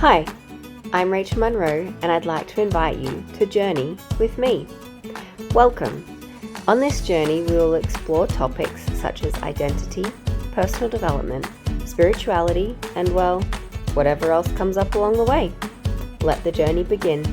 Hi, I'm Rachel Munro, and I'd like to invite you to journey with me. Welcome. On this journey, we will explore topics such as identity, personal development, spirituality, and well, whatever else comes up along the way. Let the journey begin.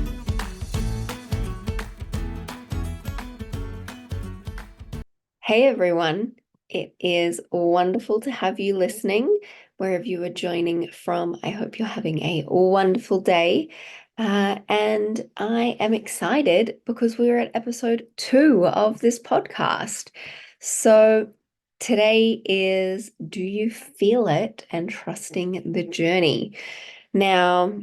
Hey everyone, it is wonderful to have you listening wherever you are joining from. I hope you're having a wonderful day. And I am excited because we're at episode 2 of this podcast. So today is Do You Feel It and Trusting the Journey. Now,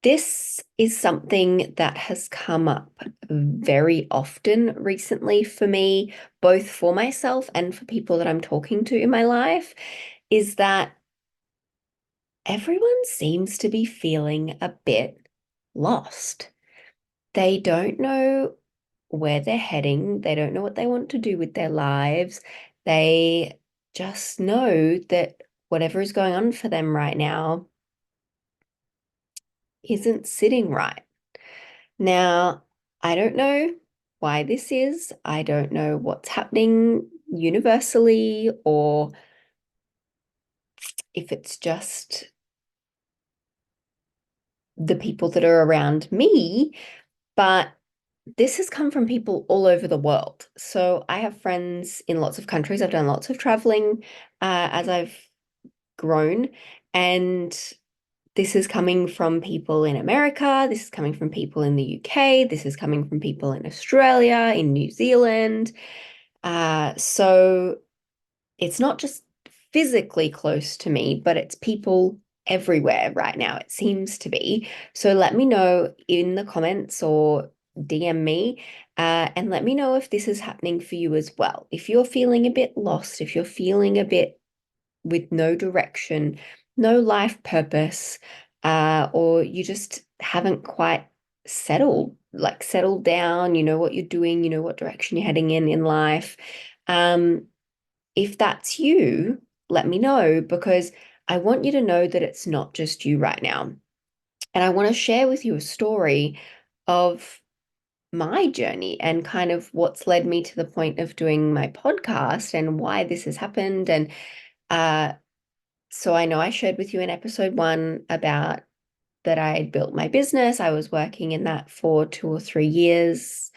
this is something that has come up very often recently for me, both for myself and for people that I'm talking to in my life, is that everyone seems to be feeling a bit lost. They don't know where they're heading. They don't know what they want to do with their lives. They just know that whatever is going on for them right now isn't sitting right. Now, I don't know why this is. I don't know what's happening universally or if it's just the people that are around me, but this has come from people all over the world. So I have friends in lots of countries. I've done lots of traveling as I've grown, and this is coming from people in America. This is coming from people in the UK. This is coming from people in Australia, in New Zealand. So it's not just physically close to me, but it's people everywhere right now, it seems to be. So let me know in the comments or DM me and let me know if this is happening for you as well. If you're feeling a bit lost, if you're feeling a bit with no direction, no life purpose, or you just haven't quite settled down, you know what you're doing, you know what direction you're heading in life. If that's you, let me know because I want you to know that it's not just you right now. And I want to share with you a story of my journey and kind of what's led me to the point of doing my podcast and why this has happened. And so I know I shared with you in episode 1 about that I had built my business. I was working in that for 2 or 3 years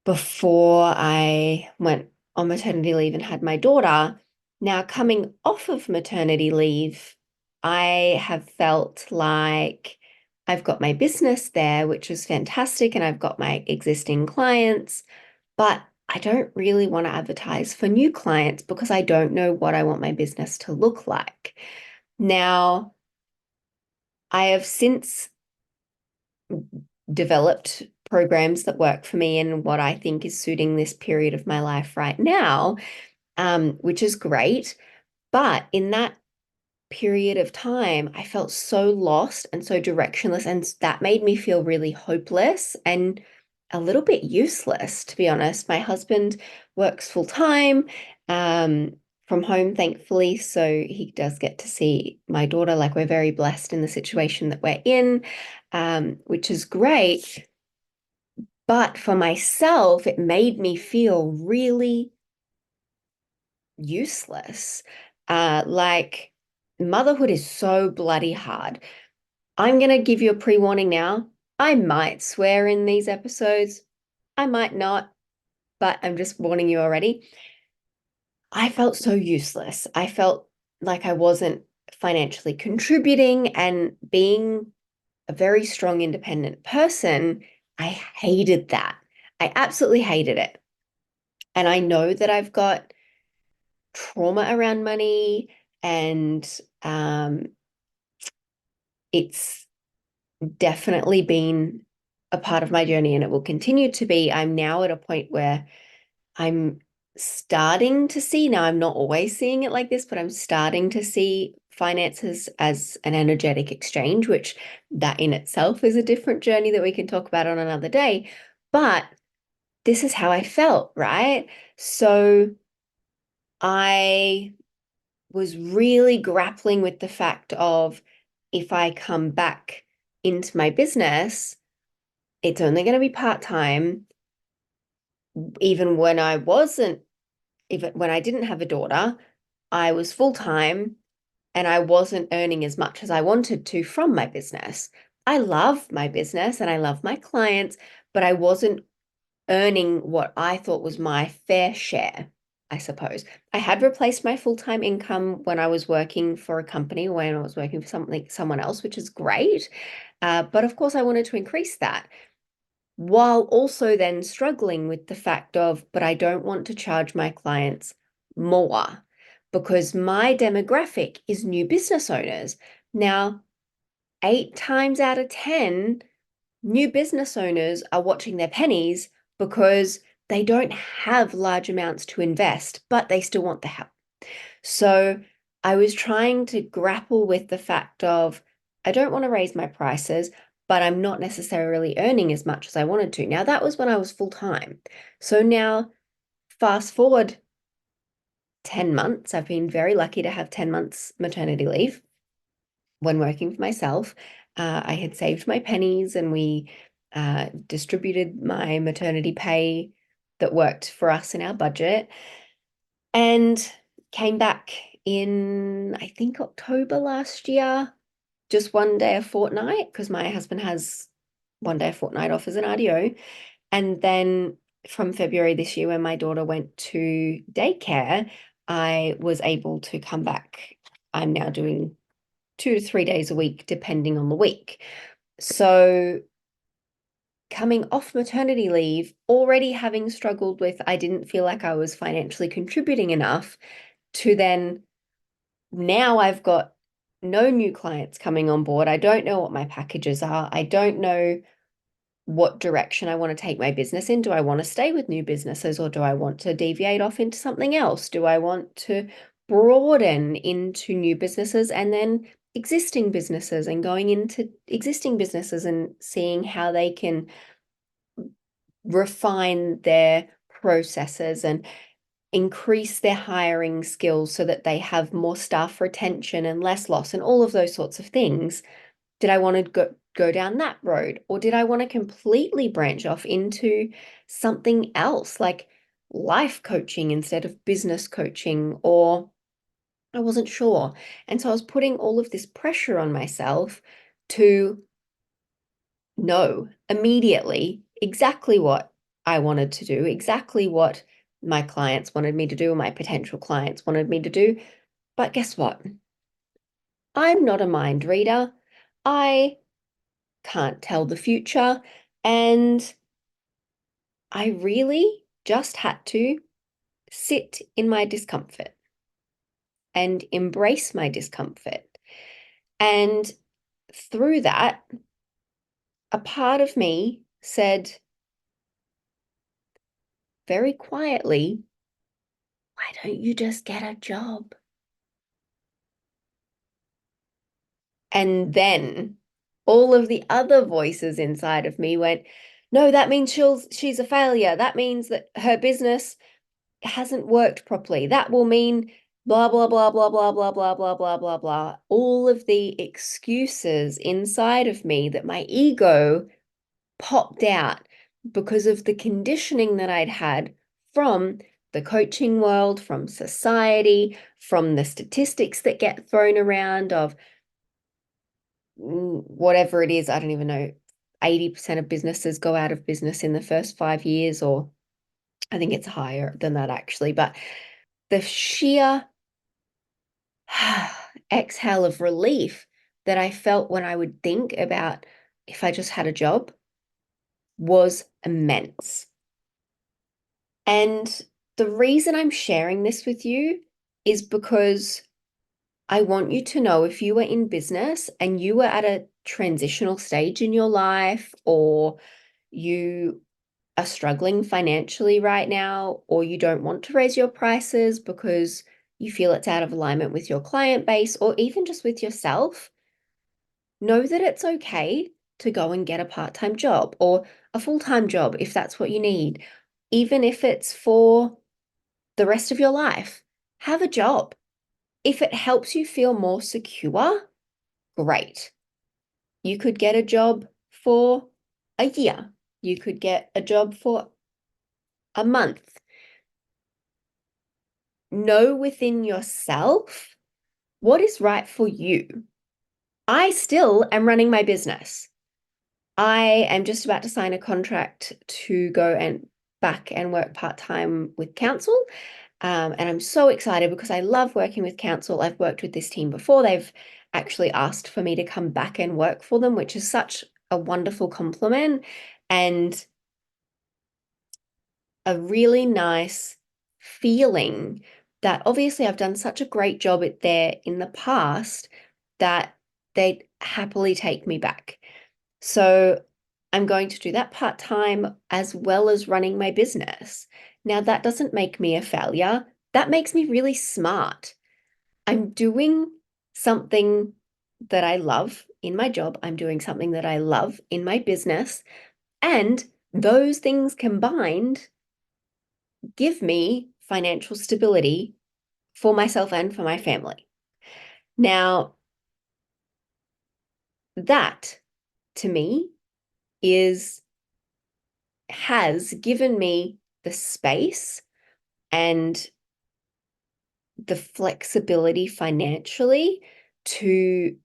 before I went on maternity leave and had my daughter. Now, coming off of maternity leave, I have felt like I've got my business there, which is fantastic, and I've got my existing clients, but I don't really want to advertise for new clients because I don't know what I want my business to look like. Now, I have since developed programs that work for me and what I think is suiting this period of my life right now, which is great. But in that period of time, I felt so lost and so directionless, and that made me feel really hopeless and a little bit useless, to be honest. My husband works full time from home, thankfully, so he does get to see my daughter. Like, we're very blessed in the situation that we're in, which is great. But for myself, it made me feel really useless. Like, motherhood is so bloody hard. I'm going to give you a pre-warning now. I might swear in these episodes. I might not, but I'm just warning you already. I felt so useless. I felt like I wasn't financially contributing, and being a very strong, independent person, I hated that. I absolutely hated it. And I know that I've got trauma around money, and it's definitely been a part of my journey and it will continue to be. I'm now at a point where I'm starting to see, now I'm not always seeing it like this, but I'm starting to see finances as an energetic exchange, which that in itself is a different journey that we can talk about on another day. But this is how I felt, right? So I was really grappling with the fact of, if I come back into my business, it's only going to be part-time. Even when I wasn't, even when I didn't have a daughter, I was full-time and I wasn't earning as much as I wanted to from my business. I love my business and I love my clients, but I wasn't earning what I thought was my fair share, I suppose. I had replaced my full-time income when I was working for a company, when I was working for someone else, which is great. But of course, I wanted to increase that while also then struggling with the fact of, but I don't want to charge my clients more because my demographic is new business owners. Now, 8 times out of 10, new business owners are watching their pennies because they don't have large amounts to invest, but they still want the help. So I was trying to grapple with the fact of, I don't want to raise my prices, but I'm not necessarily earning as much as I wanted to. Now, that was when I was full time. So now, fast forward 10 months, I've been very lucky to have 10 months maternity leave when working for myself. I had saved my pennies and we distributed my maternity pay that worked for us in our budget and came back in, I think, October last year, just one day a fortnight, because my husband has one day a fortnight off as an RDO. And then from February this year, when my daughter went to daycare, I was able to come back. I'm now doing 2 to 3 days a week, depending on the week. So coming off maternity leave, already having struggled with, I didn't feel like I was financially contributing enough to then now I've got no new clients coming on board. I don't know what my packages are. I don't know what direction I want to take my business in. Do I want to stay with new businesses or do I want to deviate off into something else? Do I want to broaden into new businesses and then existing businesses and going into existing businesses and seeing how they can refine their processes and increase their hiring skills so that they have more staff retention and less loss and all of those sorts of things. Did I want to go down that road? Or did I want to completely branch off into something else like life coaching instead of business coaching? Or I wasn't sure. And so I was putting all of this pressure on myself to know immediately exactly what I wanted to do, exactly what my clients wanted me to do, my potential clients wanted me to do. But guess what? I'm not a mind reader. I can't tell the future. And I really just had to sit in my discomfort and embrace my discomfort. And through that, a part of me said very quietly, why don't you just get a job? And then all of the other voices inside of me went, no, that means she's a failure. That means that her business hasn't worked properly. That will mean blah, blah, blah, blah, blah, blah, blah, blah, blah, blah, blah. All of the excuses inside of me that my ego popped out because of the conditioning that I'd had from the coaching world, from society, from the statistics that get thrown around of whatever it is, I don't even know, 80% of businesses go out of business in the first 5 years, or I think it's higher than that actually. But the sheer exhale of relief that I felt when I would think about if I just had a job was immense. And the reason I'm sharing this with you is because I want you to know if you were in business and you were at a transitional stage in your life, or you are struggling financially right now, or you don't want to raise your prices because you feel it's out of alignment with your client base or even just with yourself, know that it's okay to go and get a part-time job or a full-time job if that's what you need. Even if it's for the rest of your life, have a job. If it helps you feel more secure, Great. You could get a job for a year. You could get a job for a month. Know within yourself what is right for you. I still am running my business. I am just about to sign a contract to go and back and work part-time with council. And I'm so excited because I love working with council. I've worked with this team before. They've actually asked for me to come back and work for them, which is such a wonderful compliment and a really nice feeling that obviously I've done such a great job at there in the past that they'd happily take me back. So I'm going to do that part-time as well as running my business. Now, that doesn't make me a failure. That makes me really smart. I'm doing something that I love in my job. I'm doing something that I love in my business. And those things combined give me financial stability for myself and for my family. Now, that to me is has given me the space and the flexibility financially to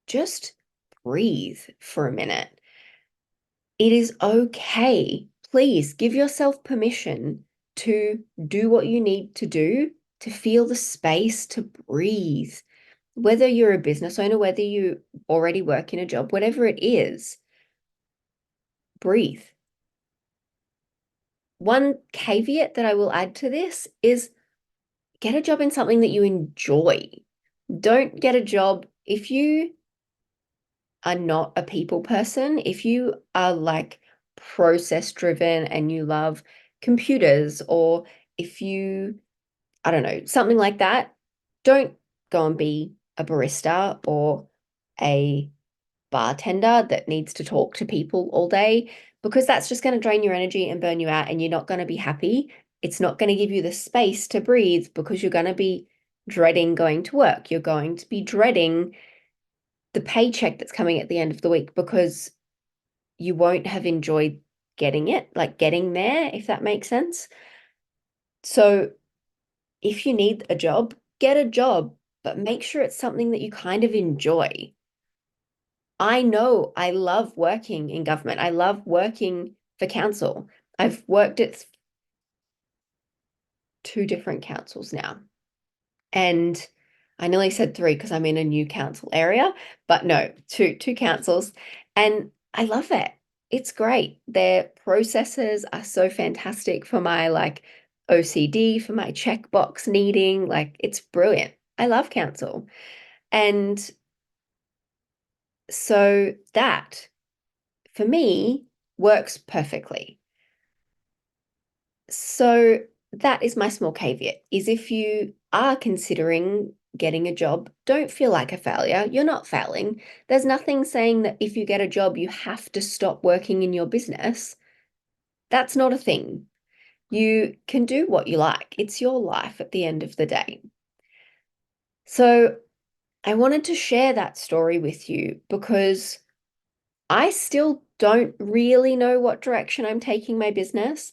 just breathe for a minute. It is okay. Please give yourself permission to do what you need to do, to feel the space to breathe. Whether you're a business owner, whether you already work in a job, whatever it is, breathe. One caveat that I will add to this is get a job in something that you enjoy. Don't get a job if you are not a people person, if you are like process driven and you love computers, or if you, I don't know, something like that, don't go and be a barista or a bartender that needs to talk to people all day because that's just going to drain your energy and burn you out and you're not going to be happy. It's not going to give you the space to breathe because you're going to be dreading going to work. You're going to be dreading the paycheck that's coming at the end of the week because you won't have enjoyed getting it, like getting there, if that makes sense. So if you need a job, get a job, but make sure it's something that you kind of enjoy. I know I love working in government. I love working for council. I've worked at two different councils now. And I nearly said three because I'm in a new council area, but no, two councils. And I love it. It's great. Their processes are so fantastic for my like OCD, for my checkbox needing. Like it's brilliant. I love council. And so that for me works perfectly. So that is my small caveat is if you are considering getting a job, don't feel like a failure. You're not failing. There's nothing saying that if you get a job, you have to stop working in your business. That's not a thing. You can do what you like. It's your life at the end of the day. So I wanted to share that story with you because I still don't really know what direction I'm taking my business.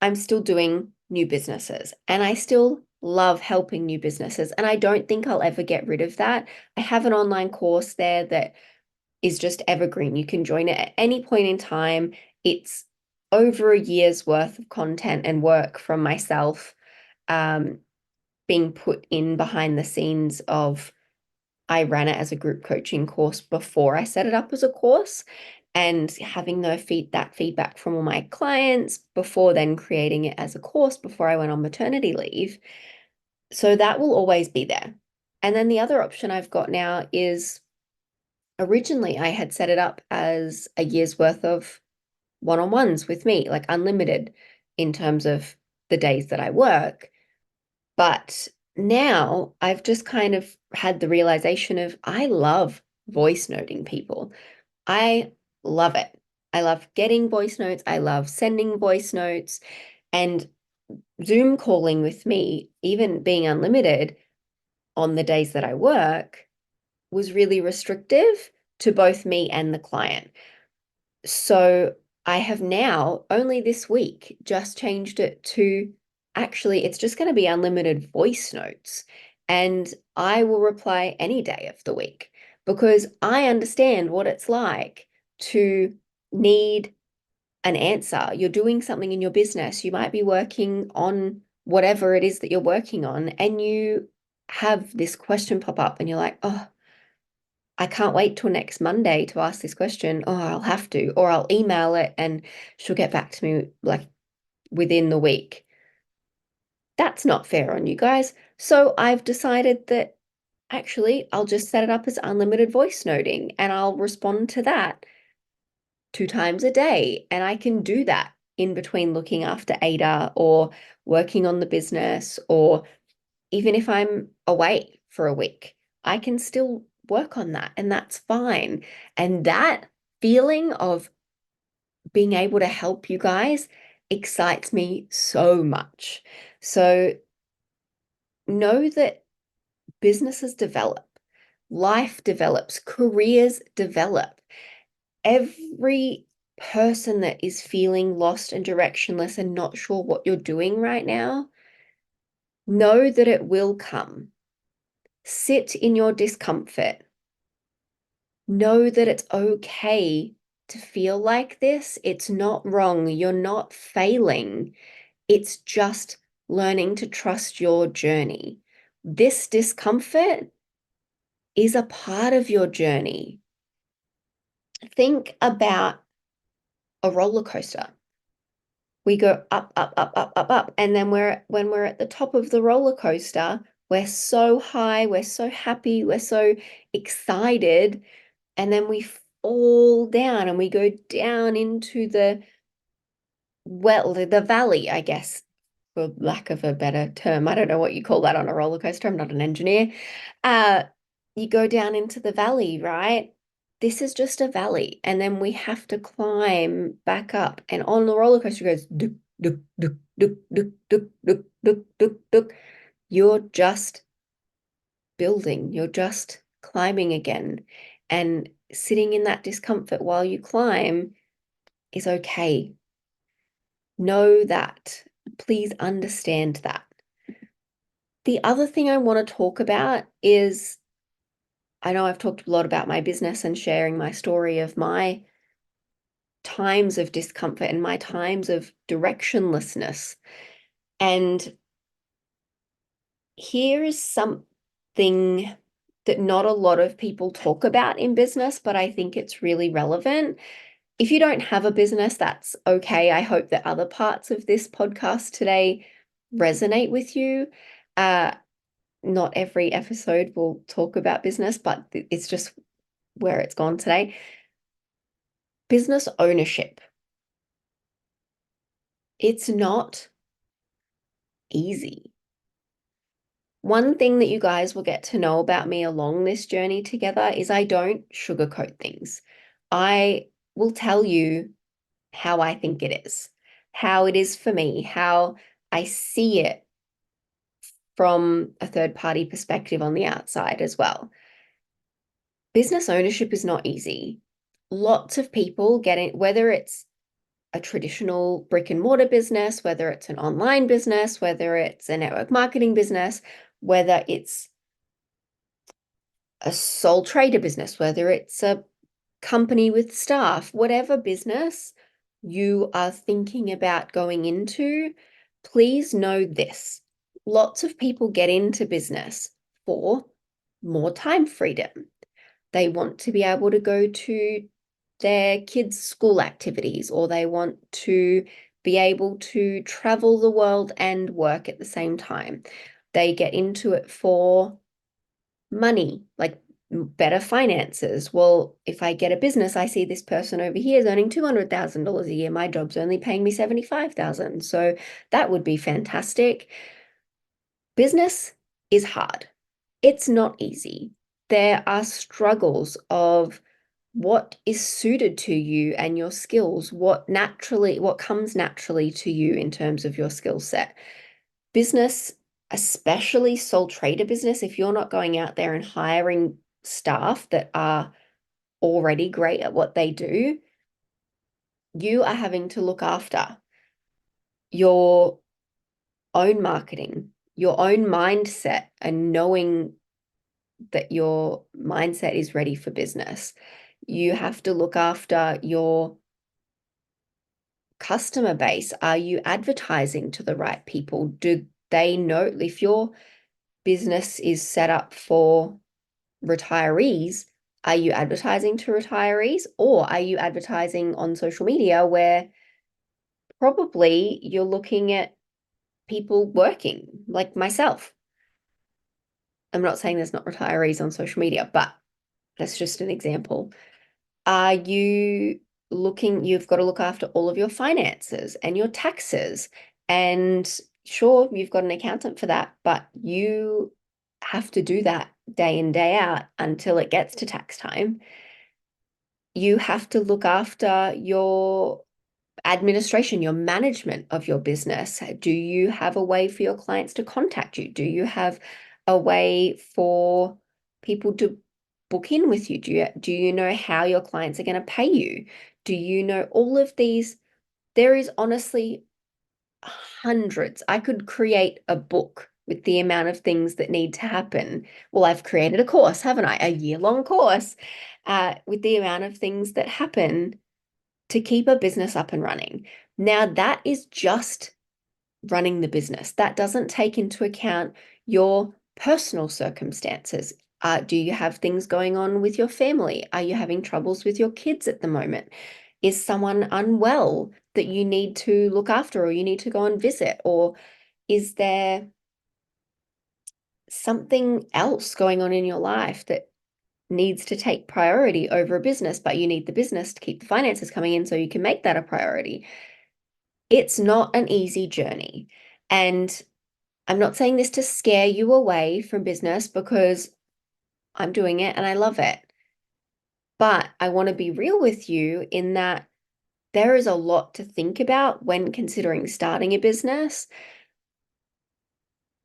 I'm still doing new businesses and I still love helping new businesses. And I don't think I'll ever get rid of that. I have an online course there that is just evergreen. You can join it at any point in time. It's over a year's worth of content and work from myself um, being put in behind the scenes of I ran it as a group coaching course before I set it up as a course and having that feedback from all my clients before then creating it as a course before I went on maternity leave. So that will always be there. And then the other option I've got now is originally I had set it up as a year's worth of one-on-ones with me, like unlimited in terms of the days that I work. But now I've just kind of had the realization of I love voice noting people. I love it. I love getting voice notes. I love sending voice notes and Zoom calling with me, even being unlimited on the days that I work, was really restrictive to both me and the client. So I have now, only this week, just changed it to actually, it's just going to be unlimited voice notes. And I will reply any day of the week because I understand what it's like to need an answer. You're doing something in your business. You might be working on whatever it is that you're working on, and you have this question pop up, and you're like, oh, I can't wait till next Monday to ask this question. Oh, I'll have to, or I'll email it and she'll get back to me like within the week. That's not fair on you guys. So I've decided that actually I'll just set it up as unlimited voice noting and I'll respond to that 2 times a day. And I can do that in between looking after Ada or working on the business, or even if I'm away for a week, I can still work on that and that's fine. And that feeling of being able to help you guys excites me so much. So know that businesses develop, life develops, careers develop. Every person that is feeling lost and directionless and not sure what you're doing right now, know that it will come. Sit in your discomfort. Know that it's okay to feel like this. It's not wrong. You're not failing. It's just learning to trust your journey. This discomfort is a part of your journey. Think about a roller coaster. We go up, up, up, up, up, up. And then when we're at the top of the roller coaster, we're so high, we're so happy, we're so excited. And then we fall down and we go down into the valley, I guess, for lack of a better term. I don't know what you call that on a roller coaster. I'm not an engineer. Uh, you go down into the valley, right? This is just a valley. And then we have to climb back up. And on the roller coaster it goes duk, duk, duk, duk, duk, duk, duk, duk, duk, duk. You're just building, you're just climbing again. And sitting in that discomfort while you climb is okay. Know that. Please understand that. The other thing I want to talk about is, I know I've talked a lot about my business and sharing my story of my times of discomfort and my times of directionlessness. And here is something that not a lot of people talk about in business, but I think it's really relevant. If you don't have a business, that's okay. I hope that other parts of this podcast today resonate with you. Not every episode will talk about business, but it's just where it's gone today. Business ownership. It's not easy. One thing that you guys will get to know about me along this journey together is I don't sugarcoat things. I will tell you how I think it is, how it is for me, how I see it from a third party perspective on the outside as well. Business ownership is not easy. Lots of people get it, whether it's a traditional brick and mortar business, whether it's an online business, whether it's a network marketing business, whether it's a sole trader business, whether it's a company with staff, whatever business you are thinking about going into, please know this. Lots of people get into business for more time freedom. They want to be able to go to their kids' school activities, or they want to be able to travel the world and work at the same time. They get into it for money, like better finances. Well, if I get a business, I see this person over here is earning $200,000 a year. My job's only paying me 75,000. So that would be fantastic. Business is hard. It's not easy. There are struggles of what is suited to you and your skills, what comes naturally to you in terms of your skill set. Business, especially sole trader business, if you're not going out there and hiring staff that are already great at what they do, you are having to look after your own marketing, your own mindset, and knowing that your mindset is ready for business. You have to look after your customer base. Are you advertising to the right people? Do they know if your business is set up for retirees? Are you advertising to retirees, or are you advertising on social media where probably you're looking at people working like myself? I'm not saying there's not retirees on social media, but that's just an example. Are you you've got to look after all of your finances and your taxes. And sure, you've got an accountant for that, but you have to do that day in, day out until it gets to tax time. You have to look after your administration, your management of your business. Do you have a way for your clients to contact you? Do you have a way for people to book in with you? Do you know how your clients are going to pay you? Do you know all of these? There is honestly hundreds. I could create a book with the amount of things that need to happen. Well, I've created a course, haven't I? A year-long course with the amount of things that happen to keep a business up and running. Now, that is just running the business. That doesn't take into account your personal circumstances. Do you have things going on with your family? Are you having troubles with your kids at the moment? Is someone unwell that you need to look after or you need to go and visit? Or is there something else going on in your life that needs to take priority over a business, but you need the business to keep the finances coming in so you can make that a priority? It's not an easy journey. And I'm not saying this to scare you away from business, because I'm doing it and I love it. But I want to be real with you in that there is a lot to think about when considering starting a business.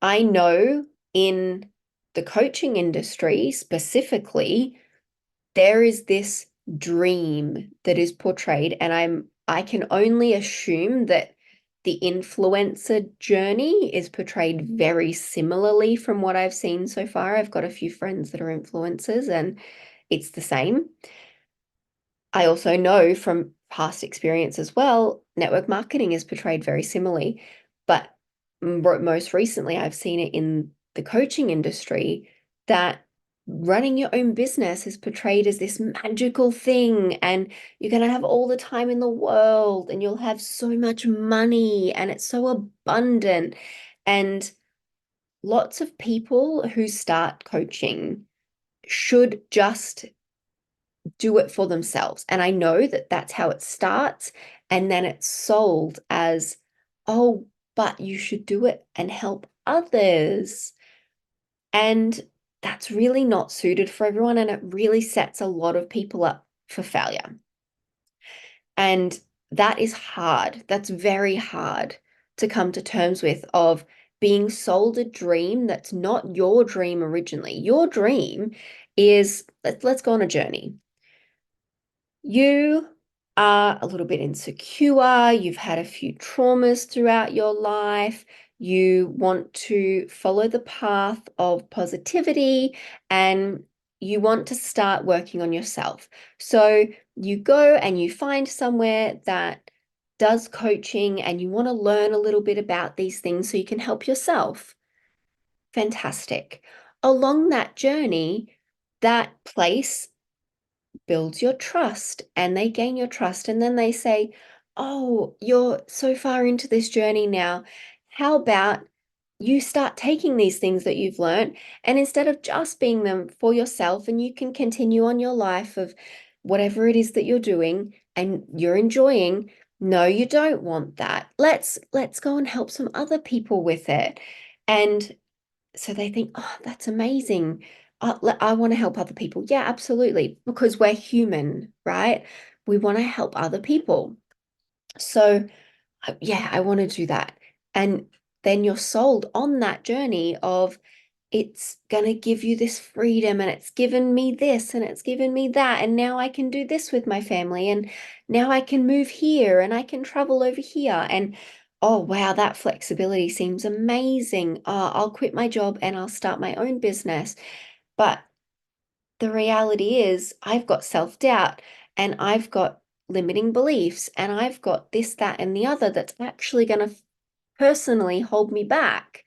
I know in the coaching industry specifically, there is this dream that is portrayed, and I can only assume that the influencer journey is portrayed very similarly from what I've seen so far. I've got a few friends that are influencers and it's the same. I also know from past experience as well, network marketing is portrayed very similarly, but most recently I've seen it in the coaching industry that running your own business is portrayed as this magical thing, and you're going to have all the time in the world and you'll have so much money and it's so abundant. And lots of people who start coaching should just do it for themselves. And I know that that's how it starts. And then it's sold as, oh, but you should do it and help others. And that's really not suited for everyone. And it really sets a lot of people up for failure. And that is hard. That's very hard to come to terms with, of being sold a dream that's not your dream originally. Your dream is, let's go on a journey. You are a little bit insecure, you've had a few traumas throughout your life, you want to follow the path of positivity, and you want to start working on yourself. So you go and you find somewhere that does coaching and you want to learn a little bit about these things so you can help yourself. Fantastic. Along that journey, that place builds your trust and they gain your trust. And then they say, oh, you're so far into this journey now. How about you start taking these things that you've learned, and instead of just being them for yourself, and you can continue on your life of whatever it is that you're doing and you're enjoying. No, you don't want that. Let's go and help some other people with it. And so they think, oh, that's amazing. I want to help other people. Yeah, absolutely. Because we're human, right? We want to help other people. So, yeah, I want to do that. And then you're sold on that journey of it's going to give you this freedom, and it's given me this and it's given me that. And now I can do this with my family. And now I can move here and I can travel over here. And oh, wow, that flexibility seems amazing. I'll quit my job and I'll start my own business. But the reality is, I've got self-doubt and I've got limiting beliefs and I've got this, that, and the other that's actually going to personally hold me back.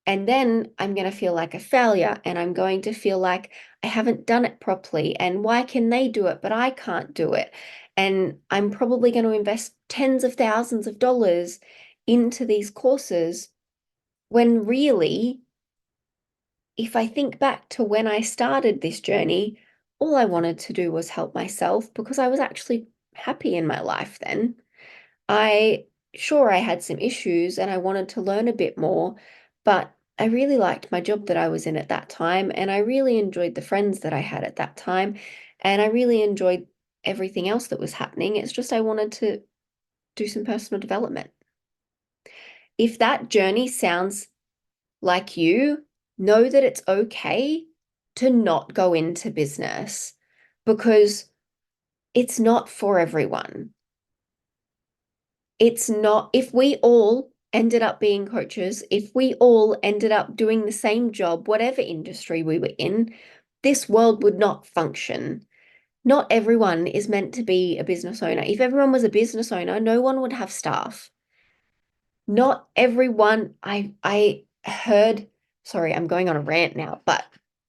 And then I'm going to feel like a failure and I'm going to feel like I haven't done it properly. And why can they do it, but I can't do it? And I'm probably going to invest tens of thousands of dollars into these courses when really, if I think back to when I started this journey, all I wanted to do was help myself because I was actually happy in my life then. I sure I had some issues and I wanted to learn a bit more, but I really liked my job that I was in at that time, and I really enjoyed the friends that I had at that time, and I really enjoyed everything else that was happening. It's just I wanted to do some personal development. If that journey sounds like you, know that it's okay to not go into business because it's not for everyone. It's not, if we all ended up being coaches, if we all ended up doing the same job, whatever industry we were in, this world would not function. Not everyone is meant to be a business owner. If everyone was a business owner, no one would have staff. Not everyone, I heard, sorry, I'm going on a rant now, but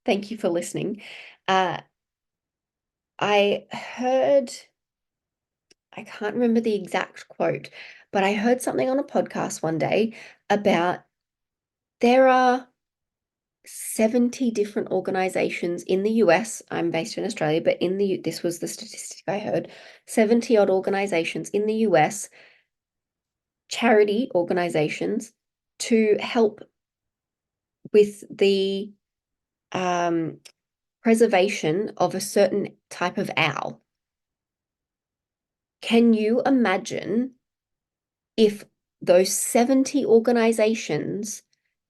thank you for listening. Uh, I heard, I can't remember the exact quote, but I heard something on a podcast one day about there are 70 different organizations in the US. I'm based in Australia, but this was the statistic I heard, 70 odd organizations in the US, charity organizations, to help with the um, preservation of a certain type of owl. Can you imagine if those 70 organizations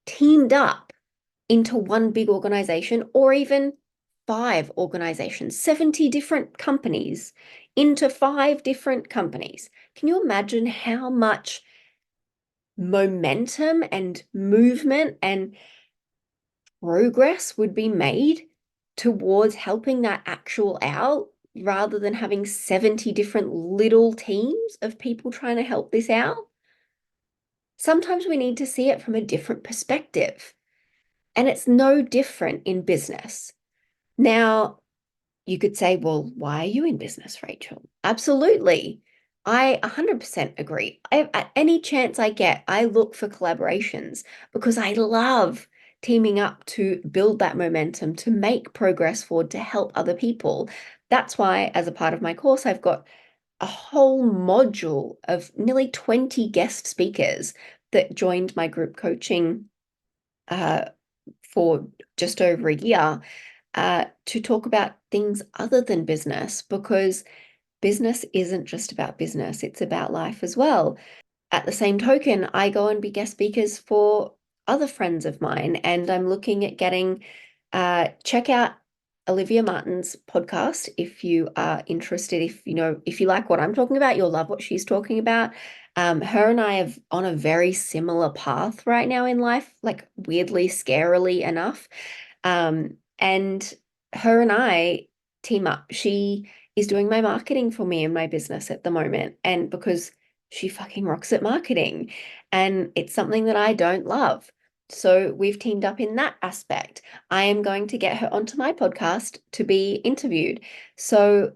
teamed up into one big organization, or even 5 organizations, 70 different companies into 5 different companies? Can you imagine how much momentum and movement and progress would be made towards helping that actual owl rather than having 70 different little teams of people trying to help this owl? Sometimes we need to see it from a different perspective, and it's no different in business. Now, you could say, well, why are you in business, Rachel? Absolutely. I 100% agree. At any chance I get, I look for collaborations because I love teaming up to build that momentum, to make progress forward, to help other people. That's why, as a part of my course, I've got a whole module of nearly 20 guest speakers that joined my group coaching uh, for just over a year to talk about things other than business, because business isn't just about business, it's about life as well. At the same token, I go and be guest speakers for other friends of mine, and I'm looking at getting, check out Olivia Martin's podcast if you are interested. If you like what I'm talking about, you'll love what she's talking about. Her and I are on a very similar path right now in life, like weirdly, scarily enough. And her and I team up. She is doing my marketing for me in my business at the moment. And because she fucking rocks at marketing, and it's something that I don't love. So we've teamed up in that aspect. I am going to get her onto my podcast to be interviewed. So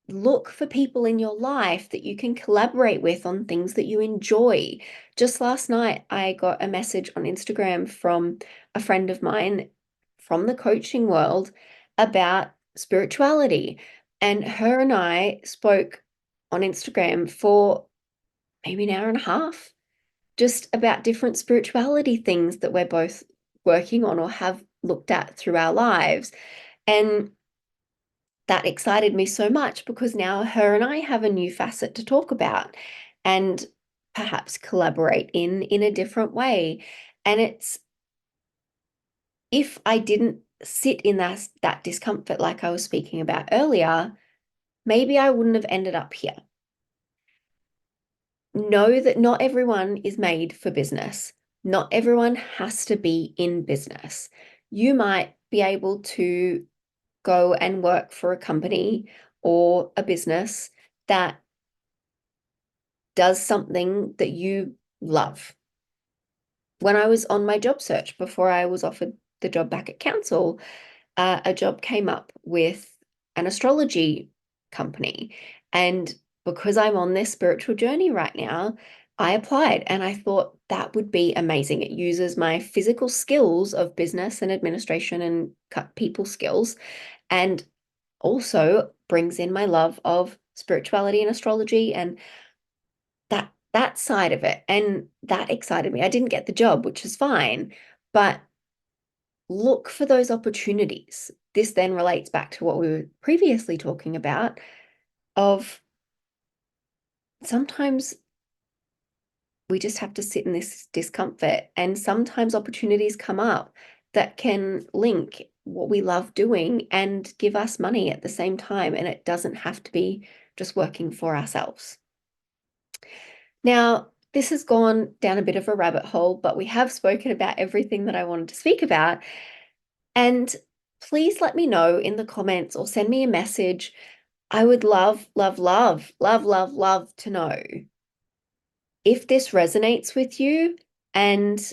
look for people in your life that you can collaborate with on things that you enjoy. Just last night, I got a message on Instagram from a friend of mine from the coaching world about spirituality. And her and I spoke on Instagram for maybe an hour and a half, just about different spirituality things that we're both working on or have looked at through our lives. And that excited me so much because now her and I have a new facet to talk about and perhaps collaborate in a different way. And it's if I didn't sit in that discomfort like I was speaking about earlier, maybe I wouldn't have ended up here. Know that not everyone is made for business. Not everyone has to be in business. You might be able to go and work for a company or a business that does something that you love. When I was on my job search before I was offered the job back at council, a job came up with an astrology company. And because I'm on this spiritual journey right now, I applied and I thought that would be amazing. It uses my physical skills of business and administration and people skills, and also brings in my love of spirituality and astrology and that side of it. And that excited me. I didn't get the job, which is fine, but look for those opportunities. This then relates back to what we were previously talking about of sometimes we just have to sit in this discomfort, and sometimes opportunities come up that can link what we love doing and give us money at the same time, and it doesn't have to be just working for ourselves. Now, this has gone down a bit of a rabbit hole, but we have spoken about everything that I wanted to speak about. And please let me know in the comments or send me a message. I would love, love, love, love, love, love to know if this resonates with you and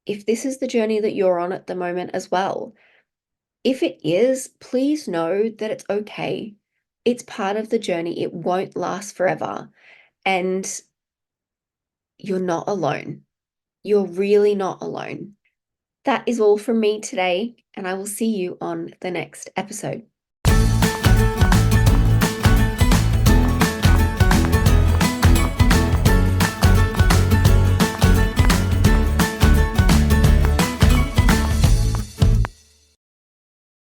if this is the journey that you're on at the moment as well. If it is, please know that it's okay. It's part of the journey. It won't last forever. And you're not alone. You're really not alone. That is all from me today, and I will see you on the next episode.